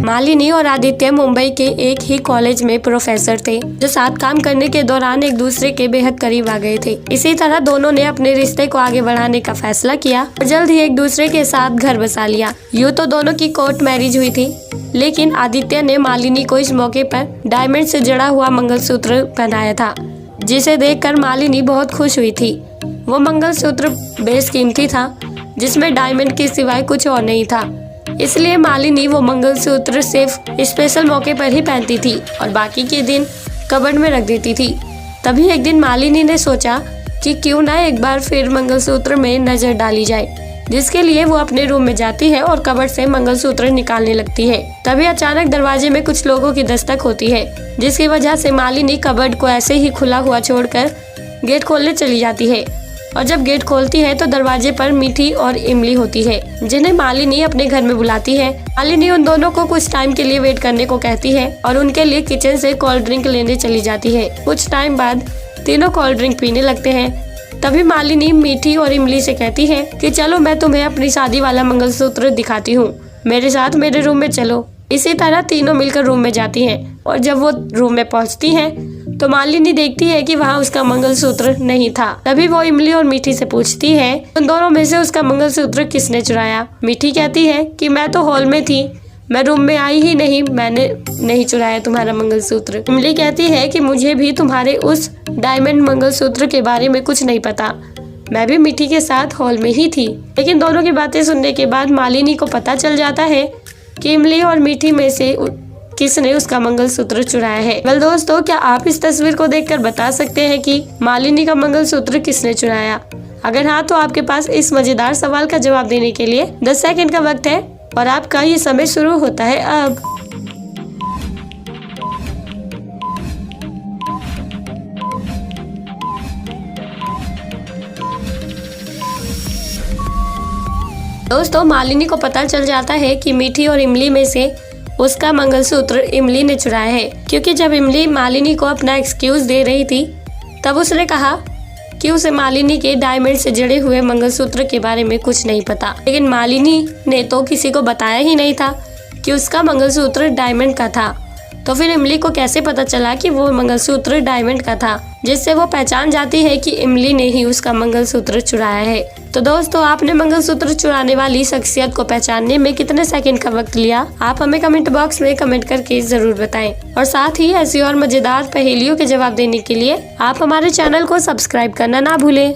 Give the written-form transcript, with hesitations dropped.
मालिनी और आदित्य मुंबई के एक ही कॉलेज में प्रोफेसर थे, जो साथ काम करने के दौरान एक दूसरे के बेहद करीब आ गए थे। इसी तरह दोनों ने अपने रिश्ते को आगे बढ़ाने का फैसला किया और जल्द ही एक दूसरे के साथ घर बसा लिया। यूँ तो दोनों की कोर्ट मैरिज हुई थी, लेकिन आदित्य ने मालिनी को इस मौके पर डायमंड से जड़ा हुआ मंगलसूत्र पहनाया था, जिसे देखकर मालिनी बहुत खुश हुई थी। वो मंगलसूत्र बेशकीमती था, जिसमें डायमंड के सिवाय कुछ और नहीं था। इसलिए मालिनी वो मंगलसूत्र सिर्फ स्पेशल मौके पर ही पहनती थी और बाकी के दिन कबर्ड में रख देती थी। तभी एक दिन मालिनी ने सोचा कि क्यों ना एक बार फिर मंगलसूत्र में नजर डाली जाए, जिसके लिए वो अपने रूम में जाती है और कबर्ड से मंगलसूत्र निकालने लगती है। तभी अचानक दरवाजे में कुछ लोगों की दस्तक होती है, जिसकी वजह से मालिनी कबर्ड को ऐसे ही खुला हुआ छोड़कर गेट खोलने चली जाती है। और जब गेट खोलती है तो दरवाजे पर मीठी और इमली होती है, जिन्हें मालिनी अपने घर में बुलाती है। मालिनी उन दोनों को कुछ टाइम के लिए वेट करने को कहती है और उनके लिए किचन से कोल्ड ड्रिंक लेने चली जाती है। कुछ टाइम बाद तीनों कोल्ड ड्रिंक पीने लगते हैं। तभी मालिनी मीठी और इमली से कहती है कि चलो मैं तुम्हें अपनी शादी वाला मंगलसूत्र दिखाती हूँ, मेरे साथ मेरे रूम में चलो। इसी तरह तीनों मिलकर रूम में जाती हैं और जब वो रूम में पहुंचती हैं तो मालिनी देखती है कि वहाँ उसका मंगलसूत्र नहीं था। तभी वो इमली और मीठी से पूछती है उन दोनों में से उसका मंगलसूत्र किसने चुराया। मीठी कहती है कि मैं तो हॉल में थी, मैं रूम में आई ही नहीं, मैंने नहीं चुराया तुम्हारा मंगलसूत्र। इमली कहती है कि मुझे भी तुम्हारे उस डायमंड मंगलसूत्र के बारे में कुछ नहीं पता, मैं भी मीठी के साथ हॉल में ही थी। लेकिन दोनों की बातें सुनने के बाद मालिनी को पता चल जाता है कि इमली और मीठी में से किसने उसका मंगलसूत्र चुराया है। वेल दोस्तों, क्या आप इस तस्वीर को देखकर बता सकते हैं कि मालिनी का मंगलसूत्र किसने चुराया? अगर हाँ, तो आपके पास इस मजेदार सवाल का जवाब देने के लिए 10 सेकंड का वक्त है और आपका ये समय शुरू होता है अब। दोस्तों, मालिनी को पता चल जाता है कि मीठी और इमली में से उसका मंगलसूत्र इमली ने चुराया है, क्योंकि जब इमली मालिनी को अपना एक्सक्यूज दे रही थी तब उसने कहा कि उसे मालिनी के डायमंड से जड़े हुए मंगलसूत्र के बारे में कुछ नहीं पता। लेकिन मालिनी ने तो किसी को बताया ही नहीं था कि उसका मंगलसूत्र डायमंड का था, तो फिर इमली को कैसे पता चला कि वो मंगलसूत्र डायमंड का था, जिससे वो पहचान जाती है कि इमली ने ही उसका मंगलसूत्र चुराया है। तो दोस्तों, आपने मंगलसूत्र चुराने वाली शख्सियत को पहचानने में कितने सेकंड का वक्त लिया? आप हमें कमेंट बॉक्स में कमेंट करके जरूर बताएं। और साथ ही ऐसी और मजेदार पहेलियों के जवाब देने के लिए आप हमारे चैनल को सब्सक्राइब करना ना भूलें।